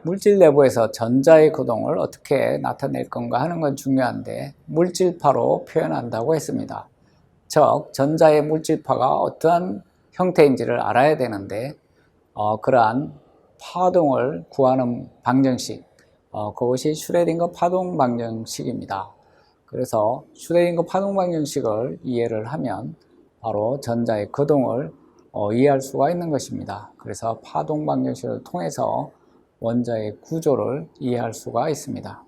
물질 내부에서 전자의 거동을 어떻게 나타낼 건가 하는 건 중요한데 물질파로 표현한다고 했습니다. 즉, 전자의 물질파가 어떠한 형태인지를 알아야 되는데 그러한 파동을 구하는 방정식, 그것이 슈레딩거 파동 방정식입니다. 그래서 슈레딩거 파동 방정식을 이해를 하면 바로 전자의 거동을 이해할 수가 있는 것입니다. 그래서 파동 방정식을 통해서 원자의 구조를 이해할 수가 있습니다.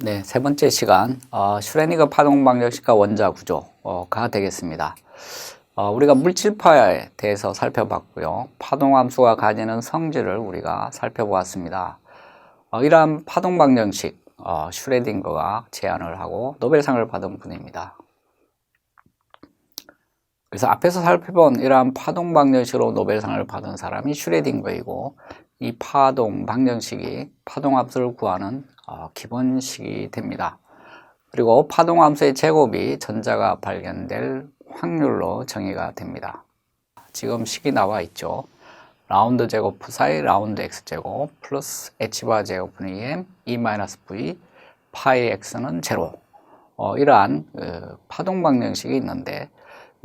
네, 세 번째 시간 슈레딩거 파동 방정식과 원자 구조가 되겠습니다. 우리가 물질파에 대해서 살펴봤고요. 파동함수가 가지는 성질을 우리가 살펴보았습니다. 이러한 파동 방정식 슈레딩거가 제안을 하고 노벨상을 받은 분입니다. 그래서 앞에서 살펴본 이러한 파동 방정식으로 노벨상을 받은 사람이 슈레딩거이고, 이 파동 방정식이 파동함수를 구하는 기본식이 됩니다. 그리고 파동함수의 제곱이 전자가 발견될 확률로 정의가 됩니다. 지금 식이 나와 있죠. 라운드 제곱 사이 라운드 x제곱 플러스 h바 제곱분의 2m e-v 파이 x는 제로. 이러한 파동 방정식이 있는데,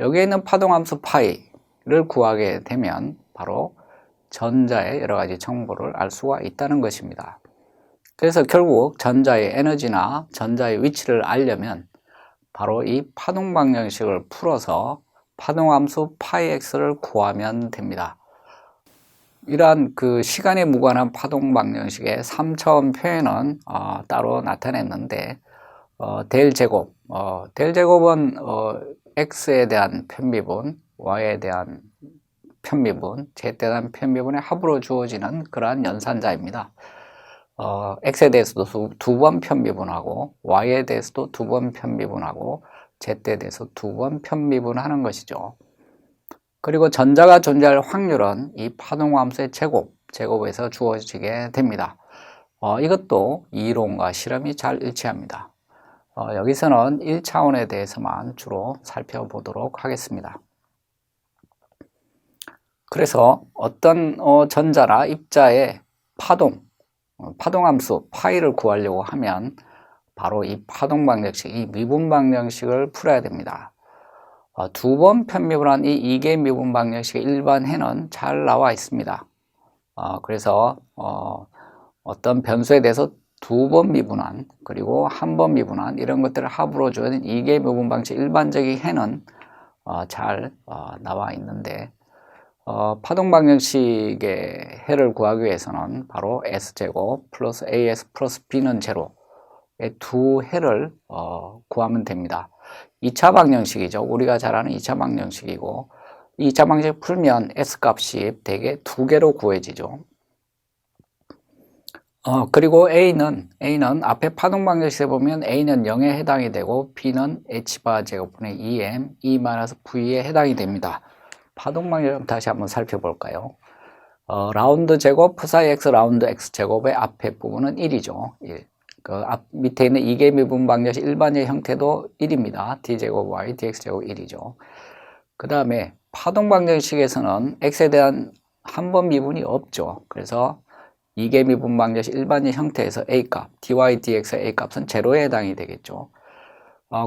여기에 있는 파동함수 파이를 구하게 되면 바로 전자의 여러 가지 정보를 알 수가 있다는 것입니다. 그래서 결국 전자의 에너지나 전자의 위치를 알려면 바로 이 파동 방정식을 풀어서 파동함수 파이 x를 구하면 됩니다. 이러한 시간에 무관한 파동 방정식의 3차원 표현은 따로 나타냈는데, 델 제곱은 x에 대한 편미분, y에 대한 편미분, z에 대한 편미분의 합으로 주어지는 그러한 연산자입니다. x에 대해서도 두 번 편미분하고 y에 대해서도 두 번 편미분하고 z에 대해서 두 번 편미분하는 것이죠. 그리고 전자가 존재할 확률은 이 파동함수의 제곱에서 주어지게 됩니다. 이것도 이론과 실험이 잘 일치합니다. 여기서는 1차원에 대해서만 주로 살펴보도록 하겠습니다. 그래서 어떤 전자나 입자의 파동함수 파이를 구하려고 하면 바로 이 파동 방정식, 이 미분 방정식을 풀어야 됩니다. 두 번 편미분한 이 이계 미분 방정식의 일반 해는 잘 나와 있습니다. 그래서 어떤 변수에 대해서 두 번 미분한, 그리고 한 번 미분한 이런 것들을 합으로 주어진 이계 미분 방식 일반적인 해는 잘 나와 있는데, 파동 방정식의 해를 구하기 위해서는 바로 s제곱 플러스 as 플러스 b는 제로의 두 해를 구하면 됩니다. 2차 방정식이죠. 우리가 잘 아는 2차 방정식이고, 이 2차 방정식 풀면 s값이 대개 두 개로 구해지죠. 그리고 A는 앞에 파동 방정식에 보면 A는 0에 해당이 되고 B는 h바 제곱분의 2m e-v에 해당이 됩니다. 파동 방정식 다시 한번 살펴볼까요? 라운드 제곱 사이 x 라운드 x 제곱의 앞에 부분은 1이죠. 1. 밑에 있는 이계 미분 방정식 일반의 형태도 1입니다. d제곱 y dx제곱 1이죠. 그 다음에 파동 방정식에서는 x에 대한 한 번 미분이 없죠. 그래서 이계 미분 방정식 일반의 형태에서 a값, dy dx의 a값은 제로에 해당이 되겠죠.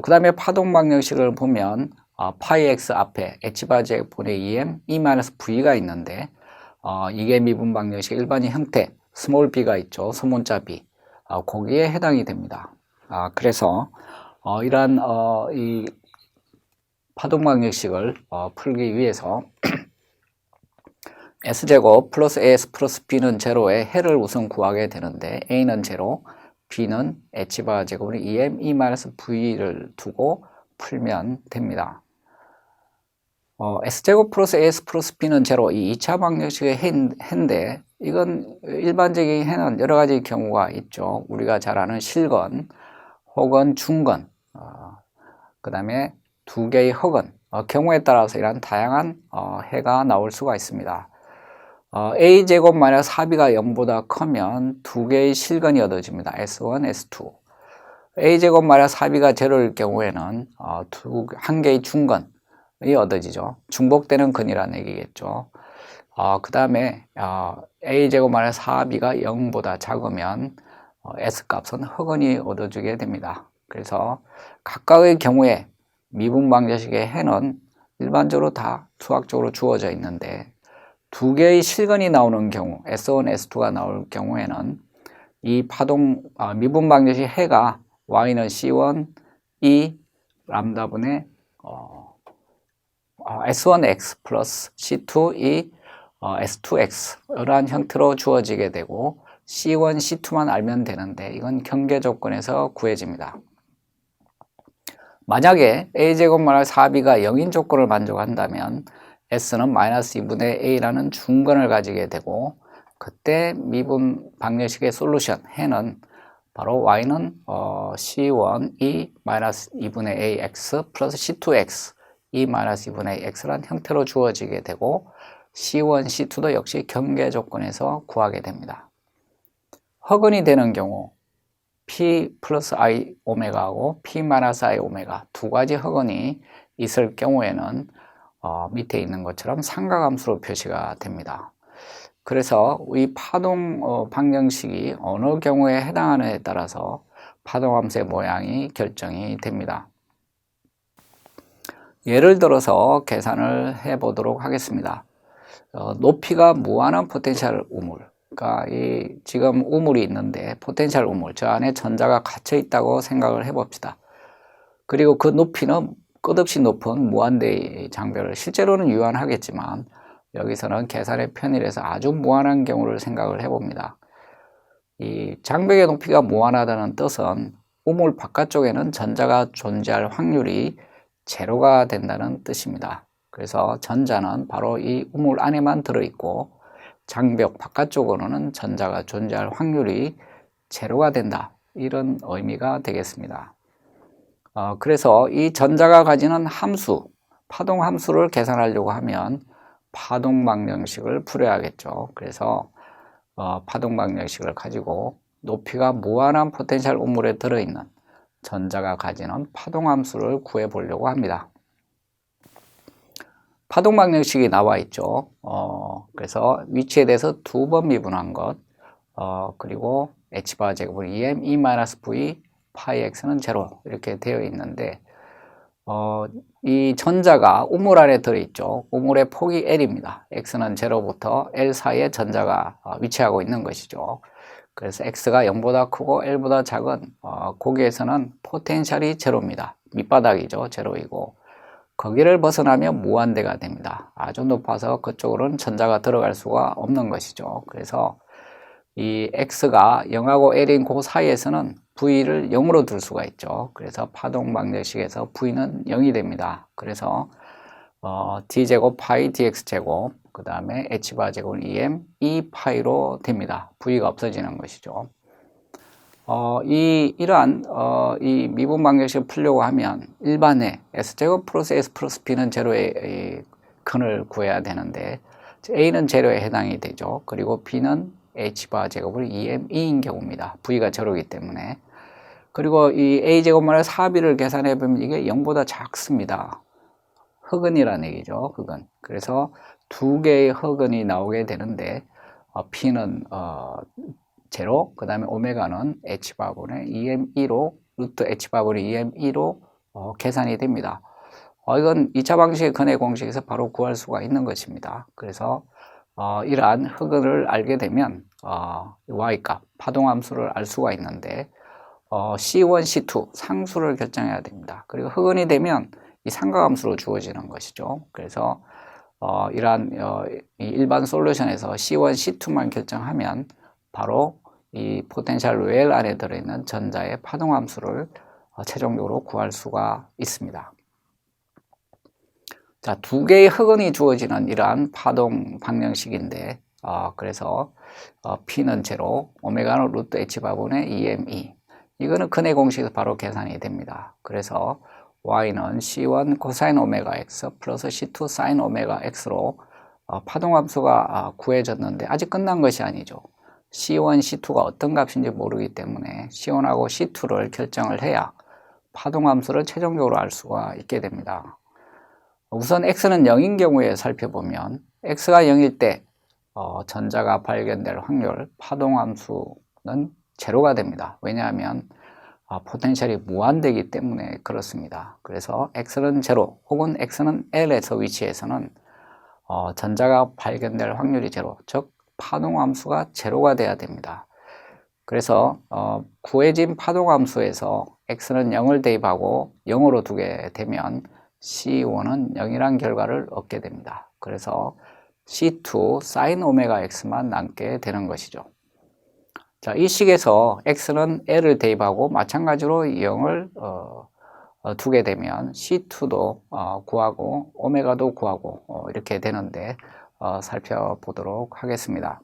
그 다음에 파동 방정식을 보면 파이 x 앞에 h바 제곱분의 2m e-v가 있는데, 이계 미분 방정식 일반의 형태 스몰 b가 있죠. 소문자 b, 거기에 해당이 됩니다. 그래서 이러한 이 파동 방정식을 풀기 위해서 s제곱 플러스 as 플러스 b는 제로의 해를 우선 구하게 되는데, a는 제로, b는 h바 제곱은 2m e-v를 두고 풀면 됩니다. s제곱 플러스 as 플러스 b는 제로, 이 2차 방정식의 해인데, 이건 일반적인 해는 여러 가지 경우가 있죠. 우리가 잘 아는 실건 혹은 중건, 그 다음에 두 개의 허건, 경우에 따라서 이런 다양한 해가 나올 수가 있습니다. a제곱 만약 4b가 0보다 크면 두 개의 실건이 얻어집니다. S1, S2. a제곱 만약 4b가 제로일 경우에는 한 개의 중건이 얻어지죠. 중복되는 건이라는 얘기겠죠. 그 다음에 a제곱 마이너스 4b가 0보다 작으면 s값은 흑은이 얻어주게 됩니다. 그래서 각각의 경우에 미분 방정식의 해는 일반적으로 다 수학적으로 주어져 있는데 두 개의 실근이 나오는 경우 S1, S2가 나올 경우에는 이 파동 미분 방정식 해가 y는 C1 E 람다분의 S1x 플러스 C2 E S2x 이러한 형태로 주어지게 되고 C1, C2만 알면 되는데 이건 경계 조건에서 구해집니다. 만약에 a제곱 마이너스 4b가 0인 조건을 만족한다면 s는 마이너스 2분의 a라는 중건을 가지게 되고 그때 미분 방정식의 솔루션 해는 바로 y는 c1 e 마이너스 2분의 ax 플러스 c2x e 마이너스 2분의 x라는 형태로 주어지게 되고 c1, c2도 역시 경계 조건에서 구하게 됩니다. 흑은이 되는 경우 P 플러스 I 오메가하고 P 마이너스 I 오메가 두 가지 흑은이 있을 경우에는 밑에 있는 것처럼 삼각함수로 표시가 됩니다. 그래서 이 파동 방정식이 어느 경우에 해당하느냐에 따라서 파동함수의 모양이 결정이 됩니다. 예를 들어서 계산을 해 보도록 하겠습니다. 높이가 무한한 포텐셜 우물, 그러니까 지금 우물이 있는데 포텐셜 우물, 저 안에 전자가 갇혀 있다고 생각을 해 봅시다. 그리고 그 높이는 끝없이 높은 무한대의 장벽을 실제로는 유한하겠지만 여기서는 계산의 편의에서 아주 무한한 경우를 생각을 해 봅니다. 이 장벽의 높이가 무한하다는 뜻은 우물 바깥쪽에는 전자가 존재할 확률이 제로가 된다는 뜻입니다. 그래서 전자는 바로 이 우물 안에만 들어있고 장벽 바깥쪽으로는 전자가 존재할 확률이 제로가 된다, 이런 의미가 되겠습니다. 그래서 이 전자가 가지는 함수, 파동 함수를 계산하려고 하면 파동 방정식을 풀어야겠죠. 그래서 파동 방정식을 가지고 높이가 무한한 포텐셜 우물에 들어있는 전자가 가지는 파동 함수를 구해 보려고 합니다. 파동 방정식이 나와 있죠. 그래서 위치에 대해서 두 번 미분한 것, 그리고 h바 제곱은 2m e-v 파이 x는 제로 이렇게 되어 있는데 이 전자가 우물 안에 들어있죠. 우물의 폭이 L입니다. x는 제로부터 L 사이에 전자가 위치하고 있는 것이죠. 그래서 x가 0보다 크고 L보다 작은 거기에서는 포텐셜이 제로입니다. 밑바닥이죠. 제로이고 거기를 벗어나면 무한대가 됩니다. 아주 높아서 그쪽으로는 전자가 들어갈 수가 없는 것이죠. 그래서 이 x가 0하고 L인 그 사이에서는 v를 0으로 둘 수가 있죠. 그래서 파동 방정식에서 v는 0이 됩니다. 그래서 d제곱 파이 dx제곱 그 다음에 h바 제곱은 2m e 파이로 됩니다. v가 없어지는 것이죠. 이러한 이 미분 방정식을 풀려고 하면 일반의 s제곱 플러스 s 플러스 b는 제로의 근을 구해야 되는데 a는 제로에 해당이 되죠. 그리고 b는 h바 제곱을 2m e인 경우입니다. v가 제로이기 때문에. 그리고 이 a제곱 마이너스 4b를 계산해 보면 이게 0보다 작습니다. 흑은이라는 얘기죠. 흑은. 그래서 두 개의 흑은이 나오게 되는데 p는 제로, 그 다음에 오메가는 h바분의 2m2로 루트 h바분의 2m2로 계산이 됩니다. 이건 2차 방식의 근해 공식에서 바로 구할 수가 있는 것입니다. 그래서 이러한 흑은을 알게 되면 y값, 파동함수를 알 수가 있는데 C1, C2 상수를 결정해야 됩니다. 그리고 흑은이 되면 이 삼각함수로 주어지는 것이죠. 그래서 이러한 일반 솔루션에서 C1, C2만 결정하면 바로 이 포텐셜 웰 안에 들어있는 전자의 파동함수를 최종적으로 구할 수가 있습니다. 자, 두 개의 흑은이 주어지는 이러한 파동 방정식인데 그래서 P는 제로, 오메가는 루트 H바분의 2me 이거는 근해 공식에서 바로 계산이 됩니다. 그래서 Y는 C1 코사인 오메가 X 플러스 C2 사인 오메가 X로 파동함수가 구해졌는데 아직 끝난 것이 아니죠. C1, C2가 어떤 값인지 모르기 때문에 C1하고 C2를 결정을 해야 파동함수를 최종적으로 알 수가 있게 됩니다. 우선 X는 0인 경우에 살펴보면 X가 0일 때 전자가 발견될 확률, 파동함수는 제로가 됩니다. 왜냐하면 포텐셜이 무한되기 때문에 그렇습니다. 그래서 x는 제로 혹은 x는 L에서 위치해서는 전자가 발견될 확률이 제로, 즉 파동함수가 제로가 돼야 됩니다. 그래서 구해진 파동함수에서 x는 0을 대입하고 0으로 두게 되면 C1은 0이란 결과를 얻게 됩니다. 그래서 C2 sin 오메가 x만 남게 되는 것이죠. 자, 이 식에서 x는 L을 대입하고 마찬가지로 0을 두게 되면 C2도 구하고 오메가도 구하고 이렇게 되는데 살펴보도록 하겠습니다.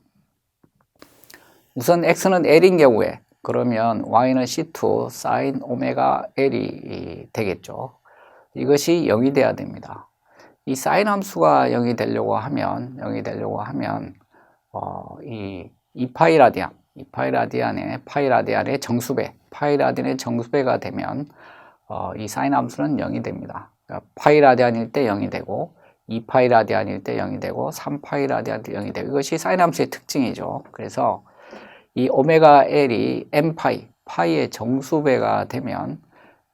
우선 x는 L인 경우에 그러면 y는 C2 sin 오메가 L이 되겠죠. 이것이 0이 돼야 됩니다. 이 sin 함수가 0이 되려고 하면 이 2파이 라디안의 파이 라디안의 정수배, 파이 라디안의 정수배가 되면 이 sin 함수는 0이 됩니다. 그러니까 파이 라디안일 때 0이 되고 2파이 라디안일 때 0이 되고 3파이 라디안일 때 0이 되고 이것이 sin 함수의 특징이죠. 그래서 이 오메가 L이 n파이, 파이의 정수배가 되면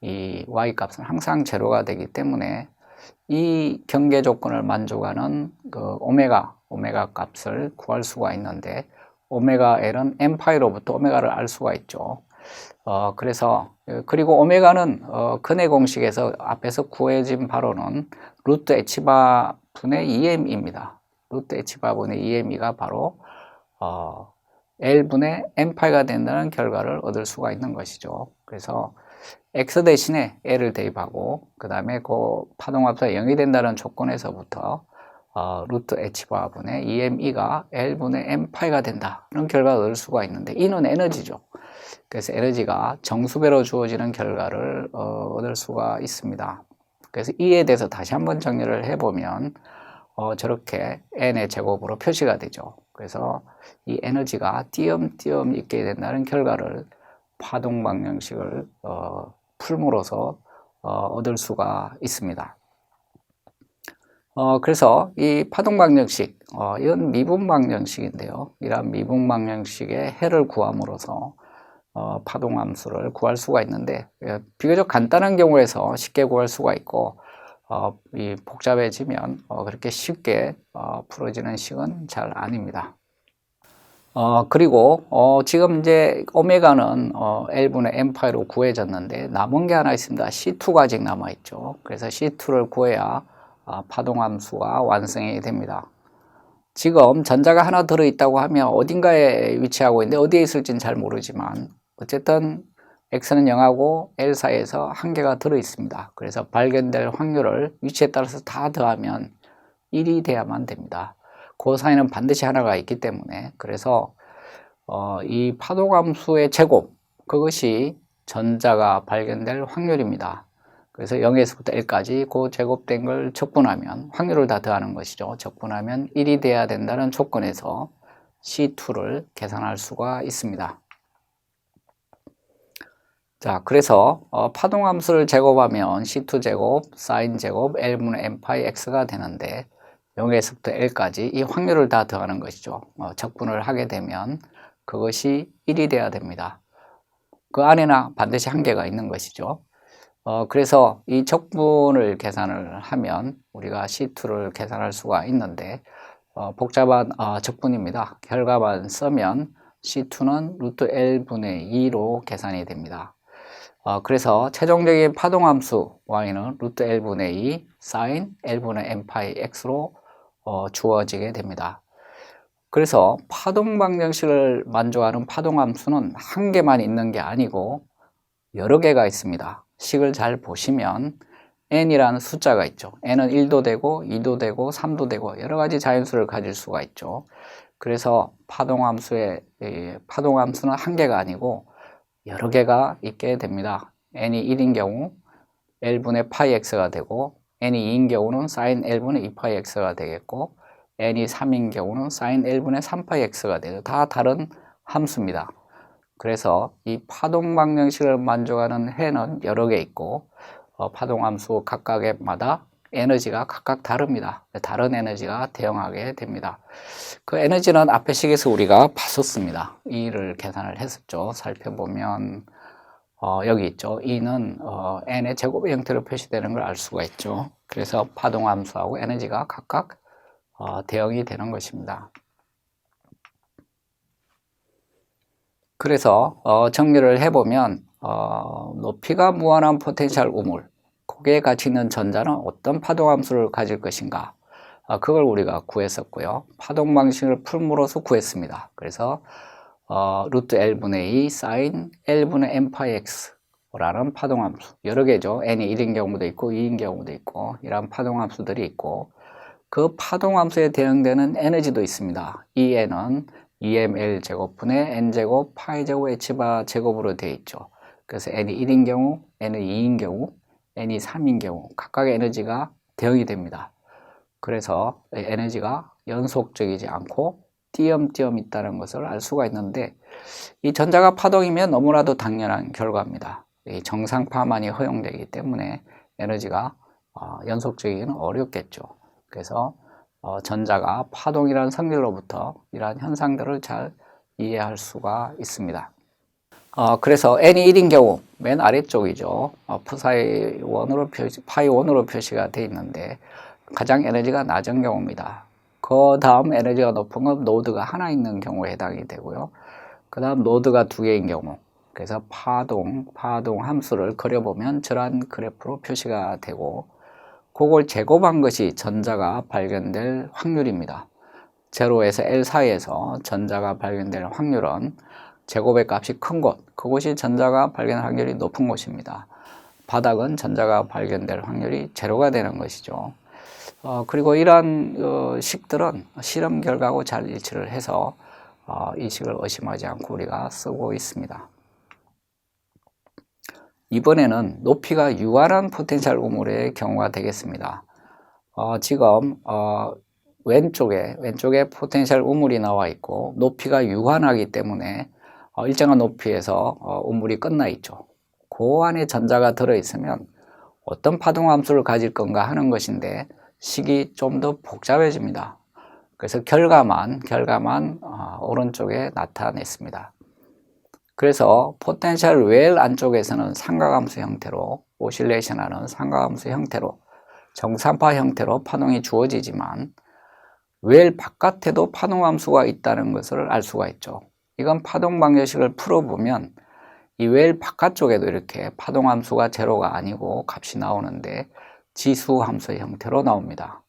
이 y 값은 항상 제로가 되기 때문에 이 경계 조건을 만족하는 그 오메가 값을 구할 수가 있는데 오메가 L은 n파이로부터 오메가를 알 수가 있죠. 그리고 오메가는 근해 공식에서 앞에서 구해진 바로는 루트 h바 분의 2m입니다. 루트 h바 분의 2m이가 바로 L분의 n파이가 된다는 결과를 얻을 수가 있는 것이죠. 그래서 x 대신에 L을 대입하고 그 다음에 그 파동합수가 0이 된다는 조건에서부터 루트 h바 분의 2m이가 L분의 n파이가 된다는 결과를 얻을 수가 있는데 이는 에너지죠. 그래서 에너지가 정수배로 주어지는 결과를 얻을 수가 있습니다. 그래서 이에 대해서 다시 한번 정리를 해보면 저렇게 n의 제곱으로 표시가 되죠. 그래서 이 에너지가 띄엄띄엄 있게 된다는 결과를 파동 방정식을 풀므로써 얻을 수가 있습니다. 그래서 이 파동 방정식, 이건 미분 방정식인데요. 이러한 미분 방정식의 해를 구함으로써 파동 함수를 구할 수가 있는데 비교적 간단한 경우에서 쉽게 구할 수가 있고 이 복잡해지면 그렇게 쉽게 풀어지는 식은 잘 아닙니다. 그리고 지금 이제 오메가는 L분의 n파이로 구해졌는데 남은 게 하나 있습니다. C2가 아직 남아있죠. 그래서 C2를 구해야 파동함수가 완성이 됩니다. 지금 전자가 하나 들어있다고 하면 어딘가에 위치하고 있는데 어디에 있을지는 잘 모르지만 어쨌든 X는 0하고 L 사이에서 한 개가 들어있습니다. 그래서 발견될 확률을 위치에 따라서 다 더하면 1이 돼야만 됩니다. 그 사이는 반드시 하나가 있기 때문에 그래서 이 파동함수의 제곱, 그것이 전자가 발견될 확률입니다. 그래서 0에서부터 L까지 그 제곱된 걸 적분하면 확률을 다 더하는 것이죠. 적분하면 1이 돼야 된다는 조건에서 C2를 계산할 수가 있습니다. 자, 그래서 파동함수를 제곱하면 C2제곱, 사인제곱, L분의 n파이 x가 되는데 0에서부터 L까지 이 확률을 다 더하는 것이죠. 적분을 하게 되면 그것이 1이 돼야 됩니다. 그 안에나 반드시 한 개가 있는 것이죠. 그래서 이 적분을 계산을 하면 우리가 C2를 계산할 수가 있는데 복잡한 적분입니다. 결과만 쓰면 C2는 루트 L분의 2로 계산이 됩니다. 그래서 최종적인 파동함수 y는 루트 L분의 2 sin L분의 n파이 x로 주어지게 됩니다. 그래서 파동 방정식을 만족하는 파동함수는 한 개만 있는 게 아니고 여러 개가 있습니다. 식을 잘 보시면 n이라는 숫자가 있죠. n은 1도 되고 2도 되고 3도 되고 여러 가지 자연수를 가질 수가 있죠. 그래서 파동함수는 한 개가 아니고 여러 개가 있게 됩니다. n이 1인 경우 L분의 파이 x가 되고 n이 2인 경우는 sin L분의 2파이 x가 되겠고 n이 3인 경우는 sin L분의 3파이 x가 되고 다 다른 함수입니다. 그래서 이 파동 방정식을 만족하는 해는 여러 개 있고 파동함수 각각마다 에너지가 각각 다릅니다. 다른 에너지가 대응하게 됩니다. 그 에너지는 앞에 식에서 우리가 봤었습니다. E를 계산을 했었죠. 살펴보면 여기 있죠. E는 n의 제곱의 형태로 표시되는 걸 알 수가 있죠. 그래서 파동함수하고 에너지가 각각 대응이 되는 것입니다. 그래서 정리를 해보면 높이가 무한한 포텐셜 우물, 거기에 같이 있는 전자는 어떤 파동함수를 가질 것인가, 그걸 우리가 구했었고요. 파동 방식을 풀므로써 구했습니다. 그래서 루트 L분의 2 사인 L분의 M 파이 X라는 파동함수, 여러 개죠. n이 1인 경우도 있고 2인 경우도 있고 이런 파동함수들이 있고, 그 파동함수에 대응되는 에너지도 있습니다. 이 n은 2mL 제곱분의 n제곱 파이제곱 h바 제곱으로 되어 있죠. 그래서 n이 1인 경우, n이 2인 경우, n이 3인 경우 각각의 에너지가 대응이 됩니다. 그래서 에너지가 연속적이지 않고 띄엄띄엄 있다는 것을 알 수가 있는데, 이 전자가 파동이면 너무나도 당연한 결과입니다. 이 정상파만이 허용되기 때문에 에너지가 연속적이기는 어렵겠죠. 그래서 전자가 파동이라는 성질로부터 이러한 현상들을 잘 이해할 수가 있습니다. 그래서 n이 1인 경우 맨 아래쪽이죠. 파이 1으로 표시가 되어 있는데 가장 에너지가 낮은 경우입니다. 그 다음 에너지가 높은 건 노드가 하나 있는 경우에 해당이 되고요. 그 다음 노드가 두 개인 경우, 그래서 파동 함수를 그려보면 저런 그래프로 표시가 되고, 그걸 제곱한 것이 전자가 발견될 확률입니다. 0에서 L 사이에서 전자가 발견될 확률은 제곱의 값이 큰 곳, 그곳이 전자가 발견 확률이 높은 곳입니다. 바닥은 전자가 발견될 확률이 제로가 되는 것이죠. 그리고 이러한 식들은 실험 결과하고 잘 일치를 해서 이 식을 의심하지 않고 우리가 쓰고 있습니다. 이번에는 높이가 유한한 포텐셜 우물의 경우가 되겠습니다. 지금 왼쪽에 포텐셜 우물이 나와 있고 높이가 유한하기 때문에 일정한 높이에서 우물이 끝나 있죠. 그 안에 전자가 들어있으면 어떤 파동함수를 가질 건가 하는 것인데 식이 좀 더 복잡해집니다. 그래서 결과만 오른쪽에 나타냈습니다. 그래서 포텐셜 웰 안쪽에서는 삼각함수 형태로, 오실레이션하는 삼각함수 형태로, 정산파 형태로 파동이 주어지지만 웰 바깥에도 파동함수가 있다는 것을 알 수가 있죠. 이건 파동 방정식을 풀어보면 이 웰 바깥쪽에도 이렇게 파동함수가 제로가 아니고 값이 나오는데 지수함수의 형태로 나옵니다.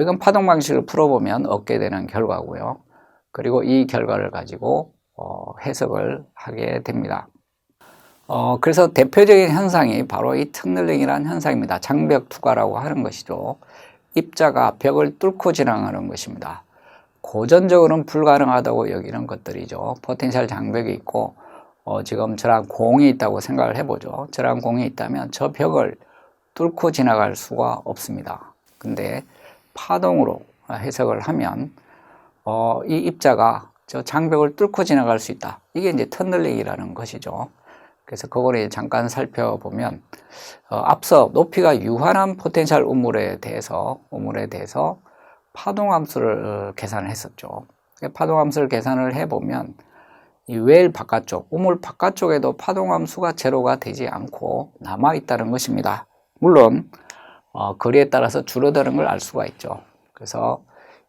이건 파동 방식을 풀어보면 얻게 되는 결과고요. 그리고 이 결과를 가지고 해석을 하게 됩니다. 그래서 대표적인 현상이 바로 이 터널링이라는 현상입니다. 장벽 투과라고 하는 것이죠. 입자가 벽을 뚫고 지나가는 것입니다. 고전적으로는 불가능하다고 여기는 것들이죠. 포텐셜 장벽이 있고 지금 저랑 공이 있다고 생각을 해보죠. 저랑 공이 있다면 저 벽을 뚫고 지나갈 수가 없습니다. 근데 파동으로 해석을 하면 이 입자가 저 장벽을 뚫고 지나갈 수 있다. 이게 이제 터널링이라는 것이죠. 그래서 그거를 잠깐 살펴보면 앞서 높이가 유한한 포텐셜 우물에 대해서 파동함수를 계산을 했었죠. 파동함수를 계산을 해보면 이 웰 바깥쪽, 우물 바깥쪽에도 파동함수가 제로가 되지 않고 남아있다는 것입니다. 물론 거리에 따라서 줄어드는 걸 알 수가 있죠. 그래서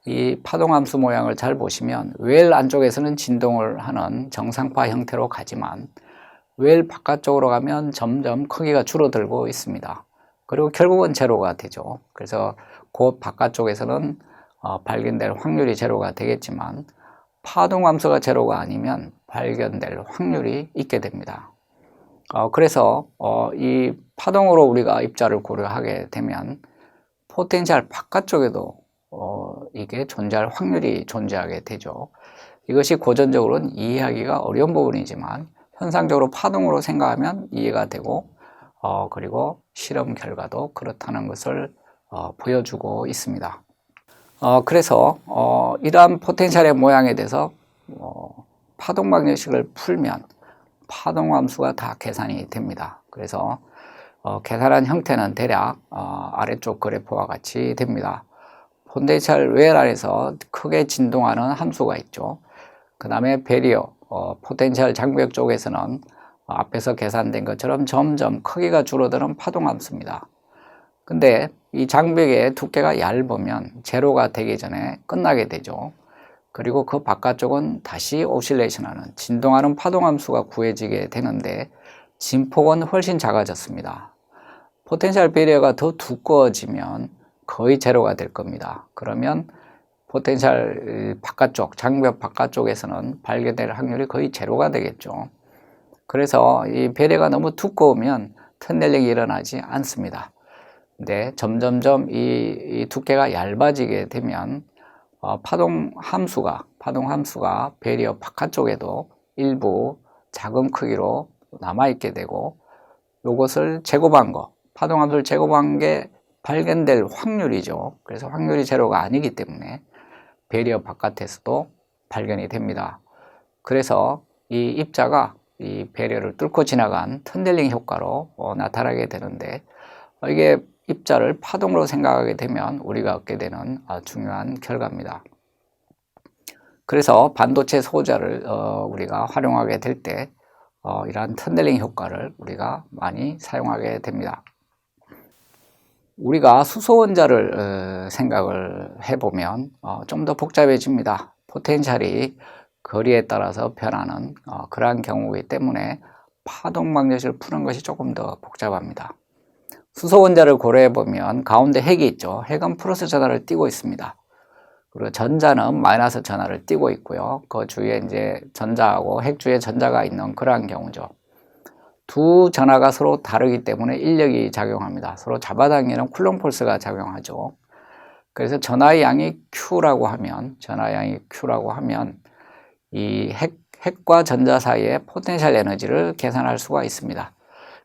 이 파동함수 모양을 잘 보시면 웰 안쪽에서는 진동을 하는 정상파 형태로 가지만 웰 바깥쪽으로 가면 점점 크기가 줄어들고 있습니다. 그리고 결국은 제로가 되죠. 그래서 곧 바깥쪽에서는 발견될 확률이 제로가 되겠지만 파동함수가 제로가 아니면 발견될 확률이 있게 됩니다. 그래서 이 파동으로 우리가 입자를 고려하게 되면 포텐셜 바깥쪽에도 이게 존재할 확률이 존재하게 되죠. 이것이 고전적으로는 이해하기가 어려운 부분이지만 현상적으로 파동으로 생각하면 이해가 되고 그리고 실험 결과도 그렇다는 것을 보여주고 있습니다. 그래서 이러한 포텐셜의 모양에 대해서 파동 방정식을 풀면 파동 함수가 다 계산이 됩니다. 그래서 계산한 형태는 대략 아래쪽 그래프와 같이 됩니다. 포텐셜 웰 안에서 크게 진동하는 함수가 있죠. 그 다음에 베리어, 포텐셜 장벽 쪽에서는 앞에서 계산된 것처럼 점점 크기가 줄어드는 파동 함수입니다. 근데 이 장벽의 두께가 얇으면 제로가 되기 전에 끝나게 되죠. 그리고 그 바깥쪽은 다시 오실레이션하는 진동하는 파동 함수가 구해지게 되는데 진폭은 훨씬 작아졌습니다. 포텐셜 베리어가 더 두꺼워지면 거의 제로가 될 겁니다. 그러면 포텐셜 바깥쪽, 장벽 바깥쪽에서는 발견될 확률이 거의 제로가 되겠죠. 그래서 이 베리어가 너무 두꺼우면 터널링이 일어나지 않습니다. 근데 점점점 이 두께가 얇아지게 되면 파동 함수가 베리어 바깥쪽에도 일부 작은 크기로 남아있게 되고, 이것을 제곱한 거, 파동 함수를 제곱한 게 발견될 확률이죠. 그래서 확률이 제로가 아니기 때문에 베리어 바깥에서도 발견이 됩니다. 그래서 이 입자가 이 베리어를 뚫고 지나간 터널링 효과로 나타나게 되는데, 이게 입자를 파동으로 생각하게 되면 우리가 얻게 되는 중요한 결과입니다. 그래서 반도체 소자를 우리가 활용하게 될 때 이러한 터널링 효과를 우리가 많이 사용하게 됩니다. 우리가 수소 원자를 생각을 해보면 좀 더 복잡해집니다. 포텐셜이 거리에 따라서 변하는 그러한 경우이기 때문에 파동 방정식을 푸는 것이 조금 더 복잡합니다. 수소 원자를 고려해 보면 가운데 핵이 있죠. 핵은 플러스 전하를 띠고 있습니다. 그리고 전자는 마이너스 전하를 띠고 있고요. 그 주위에 이제 전자하고 핵 주위에 전자가 있는 그러한 경우죠. 두 전하가 서로 다르기 때문에 인력이 작용합니다. 서로 잡아당기는 쿨롱 폴스가 작용하죠. 그래서 전하의 양이 Q라고 하면 이 핵과 전자 사이의 포텐셜 에너지를 계산할 수가 있습니다.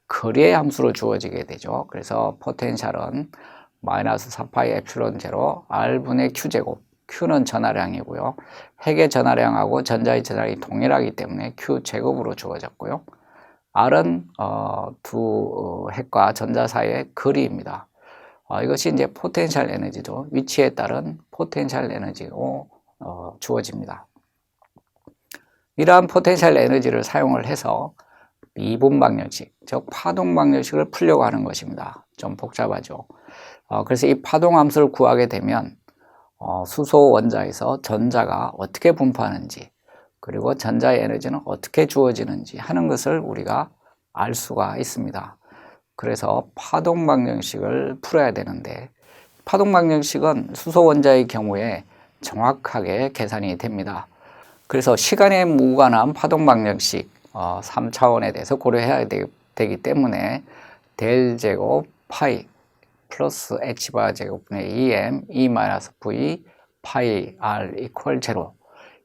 거리의 함수로 주어지게 되죠. 그래서 포텐셜은 마이너스 4파이 에플론 제로 R분의 Q제곱, Q는 전하량이고요. 핵의 전하량하고 전자의 전하량이 동일하기 때문에 Q제곱으로 주어졌고요. R은 두 핵과 전자 사이의 거리입니다. 이것이 이제 포텐셜 에너지죠. 위치에 따른 포텐셜 에너지로 주어집니다. 이러한 포텐셜 에너지를 사용을 해서 미분 방정식, 즉 파동 방정식을 풀려고 하는 것입니다. 좀 복잡하죠. 그래서 이 파동 함수를 구하게 되면 수소 원자에서 전자가 어떻게 분포하는지, 그리고 전자의 에너지는 어떻게 주어지는지 하는 것을 우리가 알 수가 있습니다. 그래서 파동 방정식을 풀어야 되는데, 파동 방정식은 수소 원자의 경우에 정확하게 계산이 됩니다. 그래서 시간에 무관한 파동 방정식 3차원에 대해서 고려해야 되기 때문에 델 제곱 파이 플러스 h바 제곱분의 2m e-v 파이 r 이퀄 제로,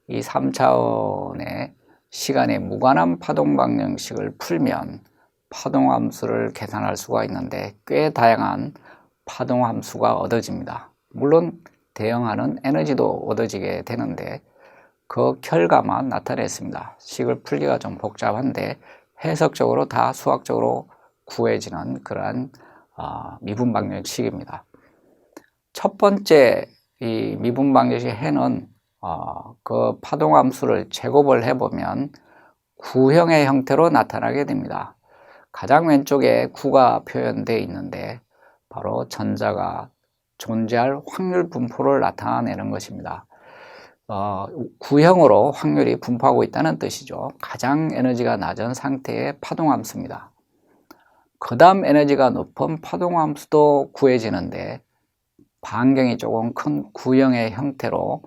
이 3차원의 시간에 무관한 파동 방정식을 풀면 파동 함수를 계산할 수가 있는데 꽤 다양한 파동 함수가 얻어집니다. 물론 대응하는 에너지도 얻어지게 되는데 그 결과만 나타냈습니다. 식을 풀기가 좀 복잡한데 해석적으로 다 수학적으로 구해지는 그러한 미분 방정식입니다. 첫 번째 이 미분 방정식 해는 그 파동 함수를 제곱을 해보면 구형의 형태로 나타나게 됩니다. 가장 왼쪽에 구가 표현되어 있는데 바로 전자가 존재할 확률 분포를 나타내는 것입니다. 구형으로 확률이 분포하고 있다는 뜻이죠. 가장 에너지가 낮은 상태의 파동 함수입니다. 그 다음 에너지가 높은 파동 함수도 구해지는데 반경이 조금 큰 구형의 형태로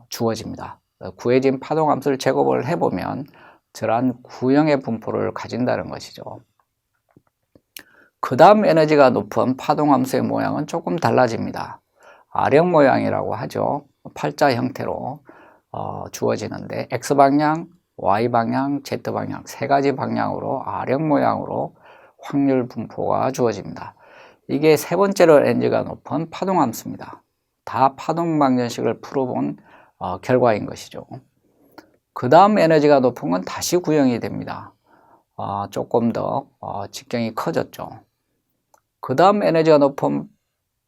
주어집니다. 구해진 파동 함수를 제곱을 해보면 저러한 구형의 분포를 가진다는 것이죠. 그 다음 에너지가 높은 파동 함수의 모양은 조금 달라집니다. R형 모양이라고 하죠. 팔자 형태로 주어지는데 X방향, Y방향, Z방향 세 가지 방향으로 R형 모양으로 확률 분포가 주어집니다. 이게 세 번째로 에너지가 높은 파동 함수입니다. 다 파동 방정식을 풀어본 결과인 것이죠. 그 다음 에너지가 높은 건 다시 구형이 됩니다. 조금 더 직경이 커졌죠. 그 다음 에너지가 높은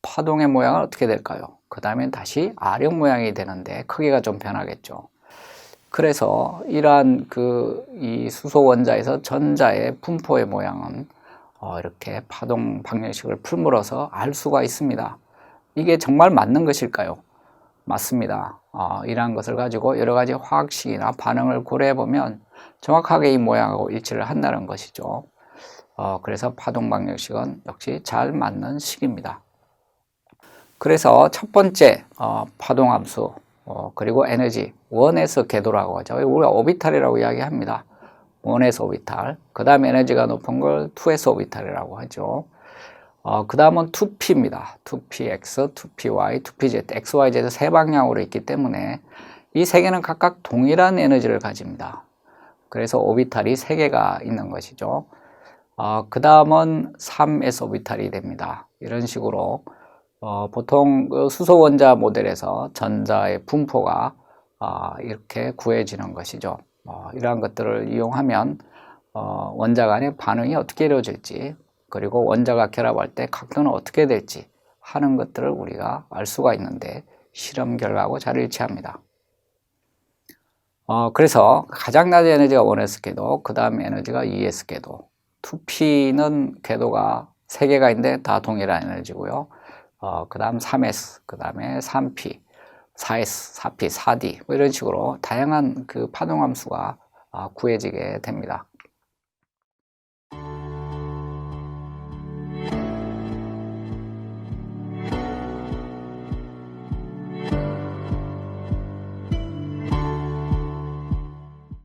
파동의 모양은 어떻게 될까요? 그 다음엔 다시 R형 모양이 되는데 크기가 좀 변하겠죠. 그래서 이러한 이 수소 원자에서 전자의 분포의 모양은 이렇게 파동 방정식을 풀물어서 알 수가 있습니다. 이게 정말 맞는 것일까요? 맞습니다. 이러한 것을 가지고 여러 가지 화학식이나 반응을 고려해 보면 정확하게 이 모양하고 일치를 한다는 것이죠. 그래서 파동 방정식은 역시 잘 맞는 식입니다. 그래서 첫 번째 파동함수 그리고 에너지 1s 궤도라고 하죠. 우리가 오비탈이라고 이야기합니다. 1s 오비탈. 그 다음 에너지가 높은 걸 2s 오비탈이라고 하죠. 그 다음은 2p입니다. 2px, 2py, 2pz, xyz 세 방향으로 있기 때문에 이 세 개는 각각 동일한 에너지를 가집니다. 그래서 오비탈이 3개가 있는 것이죠. 그 다음은 3s 오비탈이 됩니다. 이런 식으로 보통 수소 원자 모델에서 전자의 분포가 이렇게 구해지는 것이죠. 이러한 것들을 이용하면 원자 간의 반응이 어떻게 이루어질지, 그리고 원자가 결합할 때 각도는 어떻게 될지 하는 것들을 우리가 알 수가 있는데 실험 결과하고 잘 일치합니다. 그래서 가장 낮은 에너지가 1s 궤도, 그 다음 에너지가 2s 궤도. 2p는 궤도가 3개가 있는데 다 동일한 에너지고요. 그 다음 3s, 그 다음에 3p, 4s, 4p, 4d 뭐 이런 식으로 다양한 파동함수가 구해지게 됩니다.